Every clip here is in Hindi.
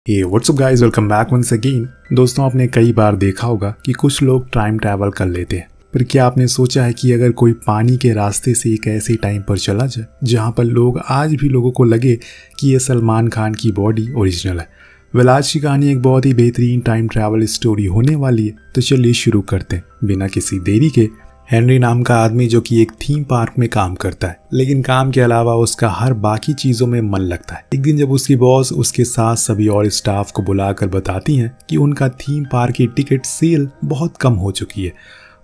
हे what's up guys, welcome back once again. दोस्तों, आपने कई बार देखा होगा कि कुछ लोग टाइम ट्रैवल कर लेते हैं, पर क्या आपने सोचा है कि अगर कोई पानी के रास्ते से एक ऐसे टाइम पर चला जाए जहां पर लोग आज भी लोगों को लगे कि ये सलमान खान की बॉडी ओरिजिनल है। वेल, आज की कहानी एक बहुत ही बेहतरीन टाइम ट्रैवल स्टोरी होने वाली है, तो चलिए शुरू करते हैं बिना किसी देरी के। हेनरी नाम का आदमी जो कि एक थीम पार्क में काम करता है, लेकिन काम के अलावा उसका हर बाकी चीजों में मन लगता है। एक दिन जब उसकी बॉस उसके साथ सभी और स्टाफ को बुलाकर बताती हैं कि उनका थीम पार्क की टिकट सेल बहुत कम हो चुकी है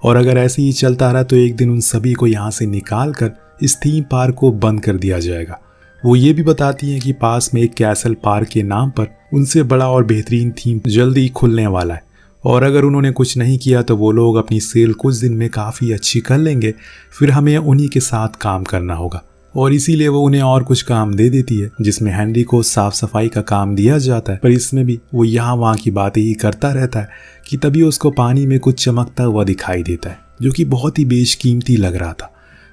और अगर ऐसे ही चलता रहा तो एक दिन उन सभी को यहाँ से निकाल कर इस थीम पार्क को बंद कर दिया जाएगा। वो ये भी बताती हैं कि पास में एक कैसल पार्क के नाम पर उनसे बड़ा और बेहतरीन थीम जल्दी खुलने वाला है और अगर उन्होंने कुछ नहीं किया तो वो लोग अपनी सेल कुछ दिन में काफ़ी अच्छी कर लेंगे, फिर हमें उन्हीं के साथ काम करना होगा। और इसीलिए वो उन्हें और कुछ काम दे देती है जिसमें हेनरी को साफ सफाई का काम दिया जाता है, पर इसमें भी वो यहाँ वहाँ की बातें ही करता रहता है कि तभी उसको पानी में कुछ चमकता हुआ दिखाई देता है जो कि बहुत ही बेशकीमती लग रहा था।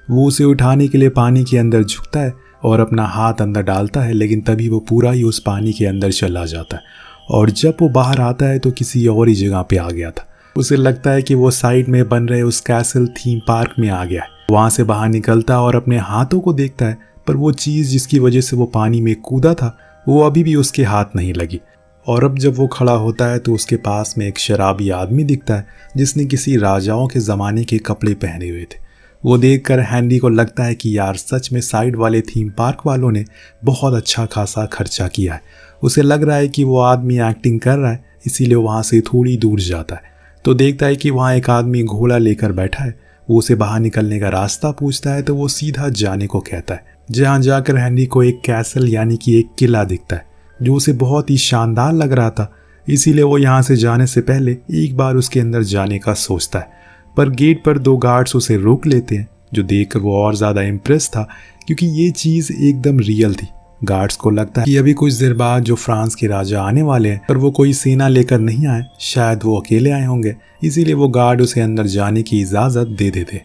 वो उसे उठाने के लिए पानी के अंदर झुकता है और अपना हाथ अंदर डालता है, लेकिन तभी वो पूरा ही उस पानी के अंदर चला जाता है और जब वो बाहर आता है तो किसी और ही जगह पे आ गया था। उसे लगता है कि वो साइड में बन रहे उस कैसल थीम पार्क में आ गया है। वहां से बाहर निकलता और अपने हाथों को देखता है, पर वो चीज़ जिसकी वजह से वो पानी में कूदा था वो अभी भी उसके हाथ नहीं लगी। और अब जब वो खड़ा होता है तो उसके पास में एक शराबी आदमी दिखता है जिसने किसी राजाओं के ज़माने के कपड़े पहने हुए थे। वो देखकर हेनरी को लगता है कि यार सच में साइड वाले थीम पार्क वालों ने बहुत अच्छा खासा खर्चा किया है। उसे लग रहा है कि वो आदमी एक्टिंग कर रहा है, इसीलिए वहाँ से थोड़ी दूर जाता है तो देखता है कि वहाँ एक आदमी घोड़ा लेकर बैठा है। वो उसे बाहर निकलने का रास्ता पूछता है तो वो सीधा जाने को कहता है। जहाँ जाकर हेनरी को एक कैसल यानी कि एक किला दिखता है जो उसे बहुत ही शानदार लग रहा था, इसीलिए वो यहाँ से जाने से पहले एक बार उसके अंदर जाने का सोचता है, पर गेट पर दो गार्ड्स उसे रोक लेते हैं जो देखकर वो और ज़्यादा इम्प्रेस था क्योंकि ये चीज़ एकदम रियल थी। गार्ड्स को लगता है कि अभी कुछ देर बाद जो फ्रांस के राजा आने वाले हैं, पर वो कोई सेना लेकर नहीं आए, शायद वो अकेले आए होंगे, इसीलिए वो गार्ड उसे अंदर जाने की इजाज़त दे देते।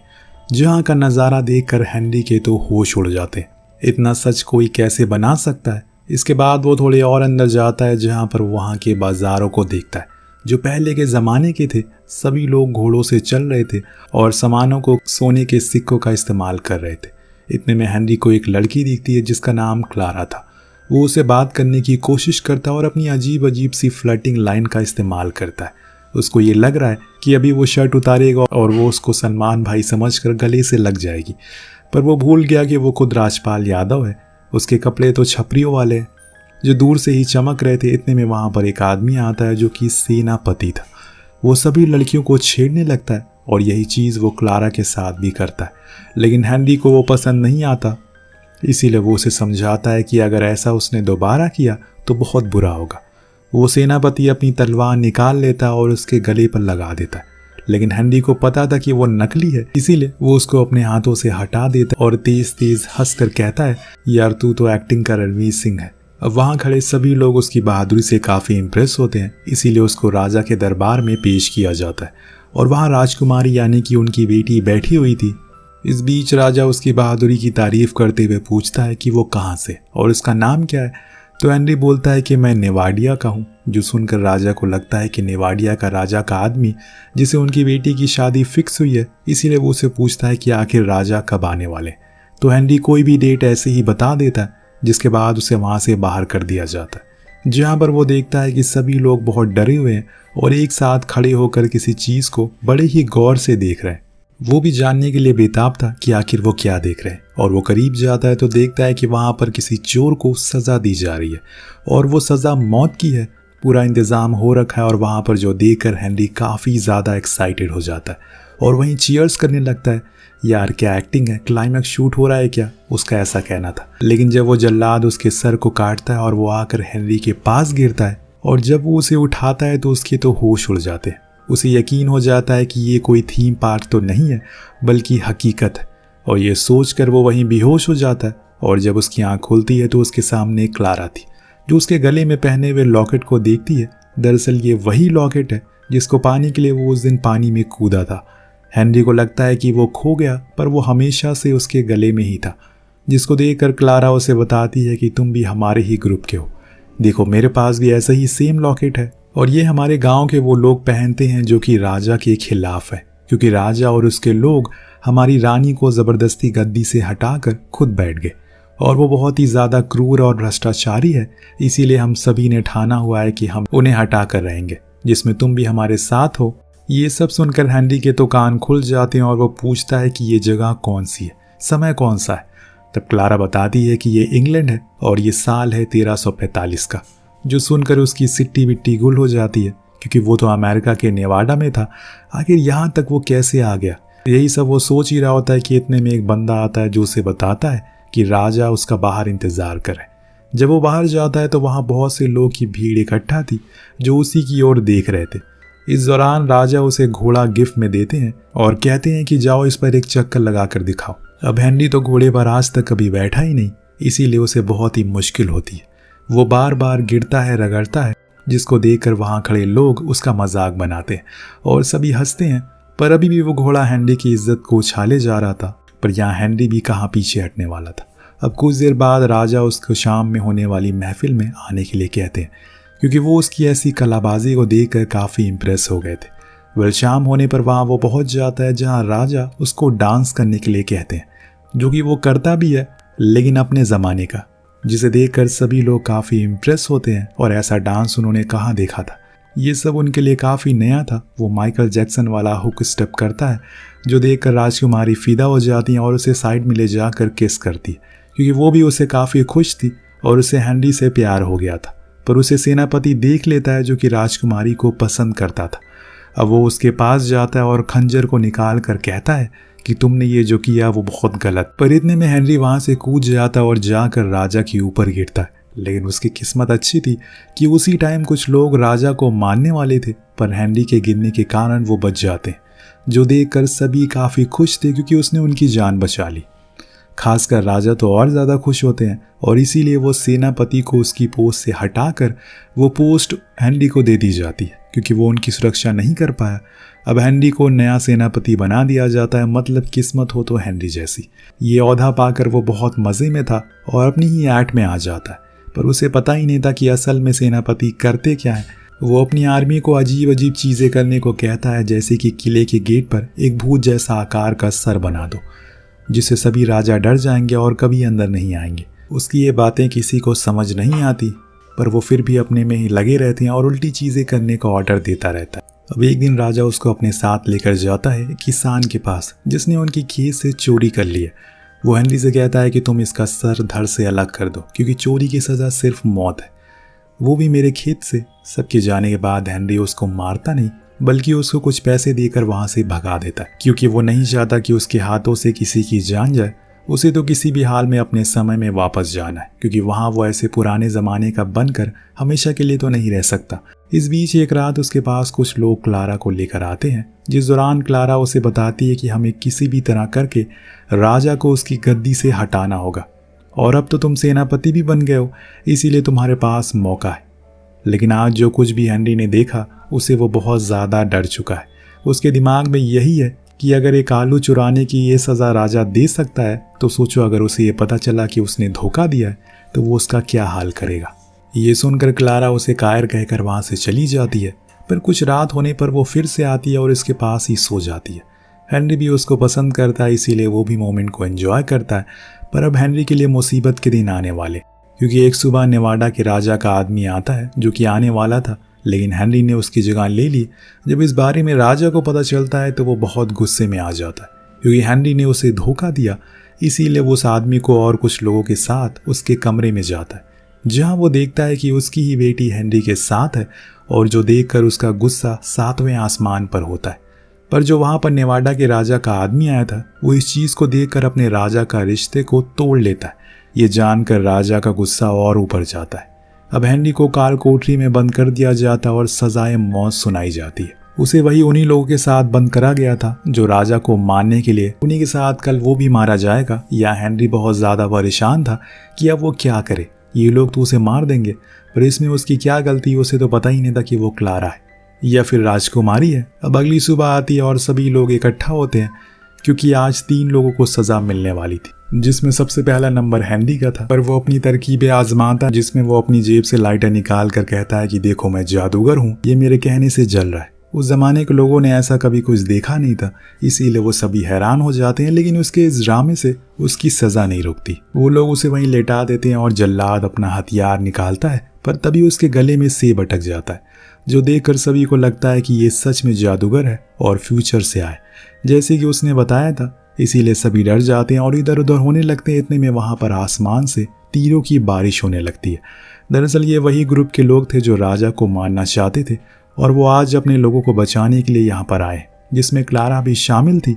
जहाँ का नज़ारा देखकर हेनरी के तो होश उड़ जाते। इतना सच कोई कैसे बना सकता है। इसके बाद वो थोड़े और अंदर जाता है जहाँ पर वहाँ के बाज़ारों को देखता है जो पहले के ज़माने के थे। सभी लोग घोड़ों से चल रहे थे और सामानों को सोने के सिक्कों का इस्तेमाल कर रहे थे। इतने में हेनरी को एक लड़की दिखती है जिसका नाम क्लारा था। वो उसे बात करने की कोशिश करता है और अपनी अजीब अजीब सी फ्लर्टिंग लाइन का इस्तेमाल करता है। उसको ये लग रहा है कि अभी वो शर्ट उतारेगा और वो उसको सलमान भाई समझकर गले से लग जाएगी, पर वो भूल गया कि वो खुद राजपाल यादव है। उसके कपड़े तो छपरियों वाले हैं जो दूर से ही चमक रहे थे। इतने में वहाँ पर एक आदमी आता है जो कि सेनापति था। वो सभी लड़कियों को छेड़ने लगता है और यही चीज़ वो क्लारा के साथ भी करता है, लेकिन हेनरी को वो पसंद नहीं आता, इसीलिए वो उसे समझाता है कि अगर ऐसा उसने दोबारा किया तो बहुत बुरा होगा। वो सेनापति अपनी तलवार निकाल लेता और उसके गले पर लगा देता है, लेकिन हेनरी को पता था कि वो नकली है, इसीलिए वो उसको अपने हाथों से हटा देता और तेज तेज हंसकर कहता है, यार तू तो एक्टिंग का रणवीर सिंह है। अब वहाँ खड़े सभी लोग उसकी बहादुरी से काफ़ी इम्प्रेस होते हैं, इसीलिए उसको राजा के दरबार में पेश किया जाता है और वहाँ राजकुमारी यानी कि उनकी बेटी बैठी हुई थी। इस बीच राजा उसकी बहादुरी की तारीफ करते हुए पूछता है कि वो कहाँ से और उसका नाम क्या है। तो हेनरी बोलता है कि मैं नेवाडिया का हूँ, जो सुनकर राजा को लगता है कि नेवाडिया का राजा का आदमी जिसे उनकी बेटी की शादी फिक्स हुई है, इसीलिए वो उसे पूछता है कि आखिर राजा कब आने वाले। तो हेनरी कोई भी डेट ऐसे ही बता देता है, जिसके बाद उसे वहाँ से बाहर कर दिया जाता है, जहाँ पर वो देखता है कि सभी लोग बहुत डरे हुए हैं और एक साथ खड़े होकर किसी चीज़ को बड़े ही गौर से देख रहे हैं। वो भी जानने के लिए बेताब था कि आखिर वो क्या देख रहे हैं और वो करीब जाता है तो देखता है कि वहाँ पर किसी चोर को सज़ा दी जा रही है और वो सज़ा मौत की है। पूरा इंतज़ाम हो रखा है और वहाँ पर जो देखकर हेनरी काफ़ी ज़्यादा एक्साइटेड हो जाता है और वहीं चीयर्स करने लगता है। यार क्या एक्टिंग है, क्लाइमैक्स शूट हो रहा है क्या, उसका ऐसा कहना था। लेकिन जब वो जल्लाद उसके सर को काटता है और वो आकर हेनरी के पास गिरता है और जब वो उसे उठाता है तो उसके तो होश उड़ जाते हैं। उसे यकीन हो जाता है कि ये कोई थीम पार्क तो नहीं है बल्कि हकीकत है और ये सोचकर वो वहीं बेहोश हो जाता है। और जब उसकी आंख खुलती है तो उसके सामने क्लारा थी जो उसके गले में पहने हुए लॉकेट को देखती है। दरअसल ये वही लॉकेट है जिसको पाने के लिए वो उस दिन पानी में कूदा था। हेनरी को लगता है कि वो खो गया, पर वो हमेशा से उसके गले में ही था, जिसको देखकर क्लारा उसे बताती है कि तुम भी हमारे ही ग्रुप के हो। देखो मेरे पास भी ऐसा ही सेम लॉकेट है, और ये हमारे गांव के वो लोग पहनते हैं जो कि राजा के खिलाफ है, क्योंकि राजा और उसके लोग हमारी रानी को जबरदस्ती गद्दी से हटाकर खुद बैठ गए, और वो बहुत ही ज्यादा क्रूर और भ्रष्टाचारी है। इसीलिए हम सभी ने ठाना हुआ है कि हम उन्हें हटा कर रहेंगे, जिसमें तुम भी हमारे साथ हो। ये सब सुनकर हेनरी के तो कान खुल जाते हैं और वो पूछता है कि ये जगह कौन सी है, समय कौन सा है। तब क्लारा बताती है कि ये इंग्लैंड है और ये साल है 1345 का, जो सुनकर उसकी सिट्टी बिट्टी गुल हो जाती है, क्योंकि वो तो अमेरिका के नेवाडा में था। आखिर यहाँ तक वो कैसे आ गया? यही सब वो सोच ही रहा होता है कि इतने में एक बंदा आता है जो उसे बताता है कि राजा उसका बाहर इंतजार करे। जब वो बाहर जाता है तो वहाँ बहुत से लोग की भीड़ इकट्ठा थी जो उसी की ओर देख रहे थे। इस दौरान राजा उसे घोड़ा गिफ्ट में देते हैं और कहते हैं कि जाओ इस पर एक चक्कर लगा कर दिखाओ। अब हेनरी तो घोड़े पर आज तक कभी बैठा ही नहीं, इसीलिए उसे बहुत ही मुश्किल होती है। वो बार बार गिरता है, रगड़ता है, जिसको देखकर वहाँ खड़े लोग उसका मजाक बनाते हैं और सभी हंसते हैं। पर अभी भी वो घोड़ा हेनरी की इज्जत को उछाले जा रहा था, पर यहाँ हेनरी भी कहाँ पीछे हटने वाला था। अब कुछ देर बाद राजा उसको शाम में होने वाली महफिल में आने के लिए कहते हैं, क्योंकि वो उसकी ऐसी कलाबाजी को देखकर काफ़ी इम्प्रेस हो गए थे। वह शाम होने पर वहाँ वो पहुँच जाता है जहाँ राजा उसको डांस करने के लिए कहते हैं, जो कि वो करता भी है, लेकिन अपने ज़माने का, जिसे देखकर सभी लोग काफ़ी इम्प्रेस होते हैं। और ऐसा डांस उन्होंने कहाँ देखा था, ये सब उनके लिए काफ़ी नया था। वो माइकल जैक्सन वाला हुक स्टेप करता है, जो देखकर राजकुमारी फिदा हो जाती हैं और उसे साइड में ले जाकर किस करती है, क्योंकि वो भी उसे काफ़ी खुश थी और उसे हेनरी से प्यार हो गया था। पर उसे सेनापति देख लेता है जो कि राजकुमारी को पसंद करता था। अब वो उसके पास जाता है और खंजर को निकाल कर कहता है कि तुमने ये जो किया वो बहुत गलत। पर इतने में हेनरी वहाँ से कूद जाता और जाकर राजा के ऊपर गिरता है। लेकिन उसकी किस्मत अच्छी थी कि उसी टाइम कुछ लोग राजा को मारने वाले थे, पर हेनरी के गिरने के कारण वो बच जाते हैं, जो देखकर सभी काफ़ी खुश थे क्योंकि उसने उनकी जान बचा ली। खासकर राजा तो और ज़्यादा खुश होते हैं और इसीलिए वो सेनापति को उसकी पोस्ट से हटाकर वो पोस्ट हेनरी को दे दी जाती है, क्योंकि वो उनकी सुरक्षा नहीं कर पाया। अब हेनरी को नया सेनापति बना दिया जाता है, मतलब किस्मत हो तो हेनरी जैसी। ये ओहदा पाकर वो बहुत मज़े में था और अपनी ही ऐट में आ जाता है, पर उसे पता ही नहीं था कि असल में सेनापति करते क्या है। वो अपनी आर्मी को अजीब अजीब चीज़ें करने को कहता है, जैसे कि किले के गेट पर एक भूत जैसा आकार का सर बना दो, जिससे सभी राजा डर जाएंगे और कभी अंदर नहीं आएंगे। उसकी ये बातें किसी को समझ नहीं आती, पर वो फिर भी अपने में ही लगे रहते हैं और उल्टी चीज़ें करने का ऑर्डर देता रहता है। अब एक दिन राजा उसको अपने साथ लेकर जाता है किसान के पास, जिसने उनकी खेत से चोरी कर ली है। वो हेनरी से कहता है कि तुम इसका सर धड़ से अलग कर दो, क्योंकि चोरी की सज़ा सिर्फ मौत है, वो भी मेरे खेत से। सबके जाने के बाद हेनरी उसको मारता नहीं, बल्कि उसको कुछ पैसे देकर वहाँ से भगा देता है, क्योंकि वो नहीं चाहता कि उसके हाथों से किसी की जान जाए। उसे तो किसी भी हाल में अपने समय में वापस जाना है, क्योंकि वहाँ वो ऐसे पुराने ज़माने का बनकर हमेशा के लिए तो नहीं रह सकता। इस बीच एक रात उसके पास कुछ लोग क्लारा को लेकर आते हैं, जिस दौरान क्लारा उसे बताती है कि हमें किसी भी तरह करके राजा को उसकी गद्दी से हटाना होगा, और अब तो तुम सेनापति भी बन गए हो, इसीलिए तुम्हारे पास मौका है। लेकिन आज जो कुछ भी हेनरी ने देखा उसे वो बहुत ज़्यादा डर चुका है। उसके दिमाग में यही है कि अगर एक आलू चुराने की ये सज़ा राजा दे सकता है, तो सोचो अगर उसे ये पता चला कि उसने धोखा दिया है तो वो उसका क्या हाल करेगा। ये सुनकर क्लारा उसे कायर कहकर वहाँ से चली जाती है, पर कुछ रात होने पर वो फिर से आती है और इसके पास ही सो जाती है। हेनरी भी उसको पसंद करता है, इसीलिए वो भी मोमेंट को एंजॉय करता है। पर अब हेनरी के लिए मुसीबत के दिन आने वाले, क्योंकि एक सुबह नेवाडा के राजा का आदमी आता है जो कि आने वाला था, लेकिन हेनरी ने उसकी जगह ले ली। जब इस बारे में राजा को पता चलता है तो वो बहुत गुस्से में आ जाता है, क्योंकि हेनरी ने उसे धोखा दिया। इसीलिए वो उस आदमी को और कुछ लोगों के साथ उसके कमरे में जाता है, जहां वो देखता है कि उसकी ही बेटी हेनरी के साथ है, और जो देखकर उसका गुस्सा 7वें आसमान पर होता है। पर जो वहाँ पर नेवाडा के राजा का आदमी आया था, वो इस चीज़ को देखकर अपने राजा का रिश्ते को तोड़ लेता है। ये जानकर राजा का गुस्सा और ऊपर जाता है। अब हेनरी को काल कोठरी में बंद कर दिया जाता और सजाए मौत सुनाई जाती है। उसे वही उन्हीं लोगों के साथ बंद करा गया था जो राजा को मारने के लिए उन्हीं के साथ कल वो भी मारा जाएगा। या हेनरी बहुत ज़्यादा परेशान था कि अब वो क्या करे, ये लोग तो उसे मार देंगे, पर इसमें उसकी क्या गलती, उसे तो पता ही नहीं था कि वो क्लारा है या फिर राजकुमारी है। अब अगली सुबह आती है और सभी लोग इकट्ठा होते हैं, क्योंकि आज 3 लोगों को सजा मिलने वाली थी, जिसमें सबसे पहला नंबर हेनरी का था। पर वो अपनी तरकीबें आजमाता, जिसमें वो अपनी जेब से लाइटर निकाल कर कहता है कि देखो मैं जादूगर हूँ, ये मेरे कहने से जल रहा है। उस जमाने के लोगों ने ऐसा कभी कुछ देखा नहीं था, इसीलिए वो सभी हैरान हो जाते हैं। लेकिन उसके इस ड्रामे से उसकी सजा नहीं रुकती। वो लोग उसे वहीं लेटा देते हैं और जल्लाद अपना हथियार निकालता है, पर तभी उसके गले में सेब अटक जाता है, जो देखकर सभी को लगता है कि ये सच में जादूगर है और फ्यूचर से आए, जैसे कि उसने बताया था। इसीलिए सभी डर जाते हैं और इधर उधर होने लगते हैं। इतने में वहां पर आसमान से तीरों की बारिश होने लगती है। दरअसल ये वही ग्रुप के लोग थे जो राजा को मारना चाहते थे और वो आज अपने लोगों को बचाने के लिए यहाँ पर आए, जिसमें क्लारा भी शामिल थी।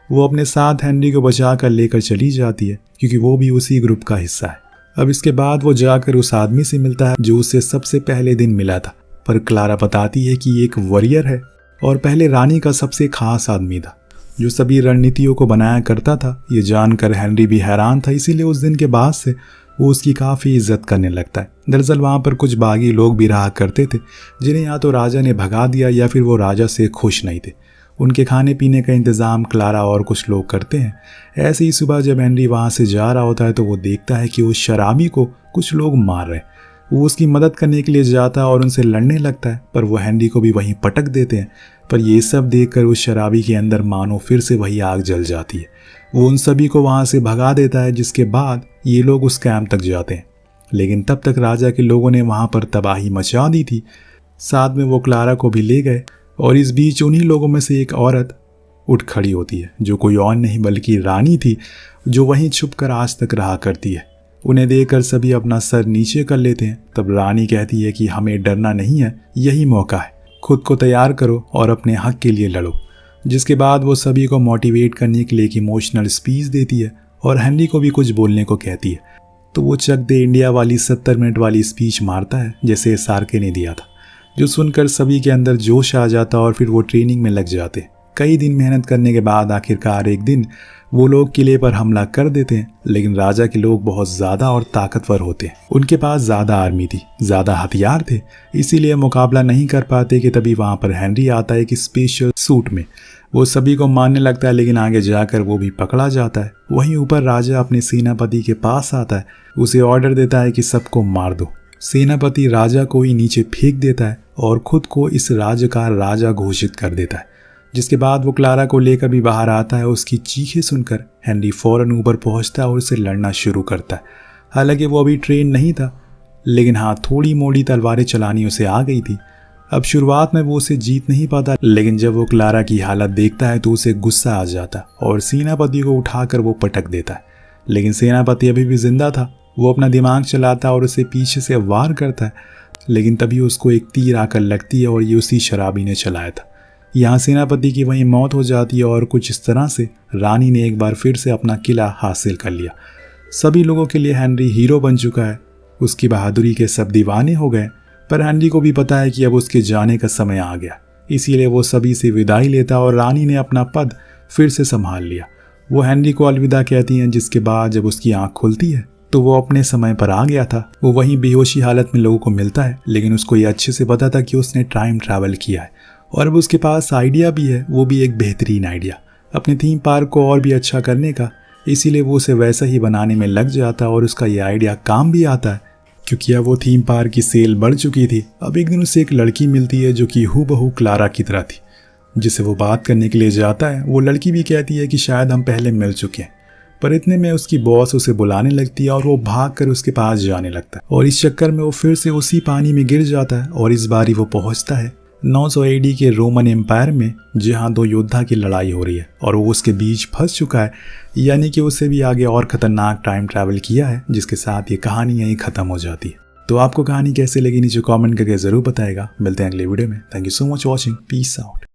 वो अपने साथ हेनरी को बचा कर लेकर चली जाती है, क्योंकि वो भी उसी ग्रुप का हिस्सा है। अब इसके बाद वो जाकर उस आदमी से मिलता है जो उससे सबसे पहले दिन मिला था। पर क्लारा बताती है कि एक वॉरियर है और पहले रानी का सबसे खास आदमी था, जो सभी रणनीतियों को बनाया करता था। ये जानकर हेनरी भी हैरान था, इसीलिए उस दिन के बाद से वो उसकी काफ़ी इज्जत करने लगता है। दरअसल वहाँ पर कुछ बागी लोग भी रहा करते थे, जिन्हें या तो राजा ने भगा दिया या फिर वो राजा से खुश नहीं थे। उनके खाने पीने का इंतज़ाम क्लारा और कुछ लोग करते हैं। ऐसे ही सुबह जब हेनरी वहाँ से जा रहा होता है तो वो देखता है कि उस शराबी को कुछ लोग मार रहे हैं। वो उसकी मदद करने के लिए जाता है और उनसे लड़ने लगता है, पर वो हेनरी को भी वहीं पटक देते हैं। पर ये सब देखकर उस शराबी के अंदर मानो फिर से वही आग जल जाती है। वो उन सभी को वहाँ से भगा देता है, जिसके बाद ये लोग उस कैंप तक जाते हैं। लेकिन तब तक राजा के लोगों ने वहाँ पर तबाही मचा दी थी। साथ में वो क्लारा को भी ले गए और इस बीच उन्हीं लोगों में से एक औरत उठ खड़ी होती है, जो कोई और नहीं बल्कि रानी थी, जो वहीं छुपकर आज तक रहा करती है। उन्हें देखकर सभी अपना सर नीचे कर लेते हैं। तब रानी कहती है कि हमें डरना नहीं है, यही मौका है, खुद को तैयार करो और अपने हक के लिए लड़ो। जिसके बाद वो सभी को मोटिवेट करने के लिए एक इमोशनल स्पीच देती है और हेनरी को भी कुछ बोलने को कहती है। तो वो चक दे इंडिया वाली 70 मिनट वाली स्पीच मारता है, जैसे SRK ने दिया था, जो सुनकर सभी के अंदर जोश आ जाता और फिर वो ट्रेनिंग में लग जाते। कई दिन मेहनत करने के बाद आखिरकार एक दिन वो लोग किले पर हमला कर देते हैं। लेकिन राजा के लोग बहुत ज़्यादा और ताकतवर होते हैं, उनके पास ज़्यादा आर्मी थी, ज़्यादा हथियार थे, इसीलिए मुकाबला नहीं कर पाते कि तभी वहाँ पर हेनरी आता है कि स्पेशल सूट में। वो सभी को मारने लगता है, लेकिन आगे जाकर वो भी पकड़ा जाता है। वहीं ऊपर राजा अपने सेनापति के पास आता है, उसे ऑर्डर देता है कि सबको मार दो। सेनापति राजा को ही नीचे फेंक देता है और खुद को इस राज्य का राजा घोषित कर देता है। जिसके बाद वो क्लारा को लेकर भी बाहर आता है। उसकी चीखें सुनकर हेनरी फौरन ऊपर पहुंचता है और उसे लड़ना शुरू करता है। हालांकि वो अभी ट्रेन नहीं था, लेकिन हाँ, थोड़ी मोड़ी तलवारें चलानी उसे आ गई थी। अब शुरुआत में वो उसे जीत नहीं पाता, लेकिन जब वो क्लारा की हालत देखता है तो उसे गुस्सा आ जाता और सेनापति को उठाकर वो पटक देता है। लेकिन सेनापति अभी भी जिंदा था। वो अपना दिमाग चलाता और उसे पीछे से वार करता है, लेकिन तभी उसको एक तीर आकर लगती है और ये उसी शराबी ने चलाया था। यहाँ सेनापति की वहीं मौत हो जाती है और कुछ इस तरह से रानी ने एक बार फिर से अपना किला हासिल कर लिया। सभी लोगों के लिए हेनरी हीरो बन चुका है। उसकी बहादुरी के सब दीवाने हो गए, पर हेनरी को भी पता है कि अब उसके जाने का समय आ गया। इसीलिए वो सभी से विदाई लेता और रानी ने अपना पद फिर से संभाल लिया। वो हेनरी को अलविदा कहती हैं, जिसके बाद जब उसकी आंख खुलती है तो वो अपने समय पर आ गया था। वो वहीं बेहोशी हालत में लोगों को मिलता है, लेकिन उसको ये अच्छे से पता था कि उसने टाइम ट्रैवल किया है और अब उसके पास आइडिया भी है, वो भी एक बेहतरीन आइडिया अपने थीम पार्क को और भी अच्छा करने का। इसीलिए वो उसे वैसा ही बनाने में लग जाता है और उसका ये आइडिया काम भी आता है, क्योंकि अब वो थीम पार्क की सेल बढ़ चुकी थी। अब एक दिन उसे एक लड़की मिलती है जो कि हूबहू क्लारा की तरह थी, जिसे वो बात करने के लिए जाता है। वो लड़की भी कहती है कि शायद हम पहले मिल चुके हैं, पर इतने में उसकी बॉस उसे बुलाने लगती है और वो भाग कर उसके पास जाने लगता है और इस चक्कर में वो फिर से उसी पानी में गिर जाता है और इस बारी वो पहुंचता है 900 AD के रोमन एम्पायर में, जहां दो योद्धा की लड़ाई हो रही है और वो उसके बीच फंस चुका है। यानी कि उसे भी आगे और खतरनाक टाइम ट्रैवल किया है, जिसके साथ ये कहानी यहीं खत्म हो जाती है। तो आपको कहानी कैसे लगी नीचे कमेंट करके जरूर बताएगा। मिलते हैं अगले वीडियो में। Thank you so much watching. Peace out.